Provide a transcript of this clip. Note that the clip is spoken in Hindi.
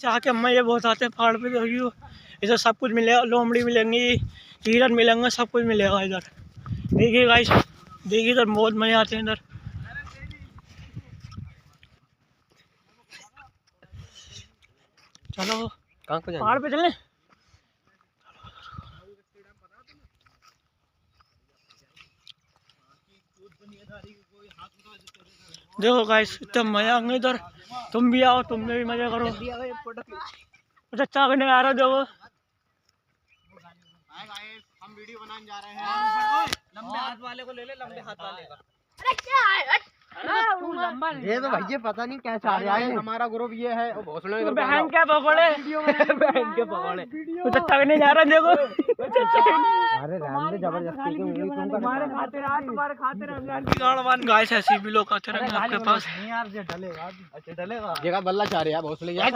चाह के अम्मा ये बहुत आते हैं पहाड़ पे, देखियो इधर सब कुछ मिलेगा, लोमड़ी मिलेंगी, हिरन मिलेंगे, सब कुछ मिलेगा इधर। देखिए गाइस, देखिए इधर बहुत मजे आते हैं इधर। चलो कहाँ को पहाड़ पे चलें। देखो गाइस इतना मजा आएंगे इधर, तुम भी आओ, तुमने भी मजा करो। अच्छा चाय पीने आ रहे हो, देखो हम वीडियो बनाने जा रहे हैं। लंबे हाथ वाले को ले ले, लंबे हाथ वाले का। ये तो भैया पता नहीं क्या चाह रहा है। हमारा ग्रुप ये है। बहन के पकौड़े, बहन के पकौड़े। कुछ अच्छा करने जा रहा है, देखो अरे रहने दे, जबरदस्ती क्यों उंगली तुम तुम्हारे खाते रह गाइस, ऐसे भी लोग आते रहेंगे आपके पास। नहीं यार, ये डलेगा। अच्छा डलेगा। जगह बल्ला चाह रहा है भोसले यार।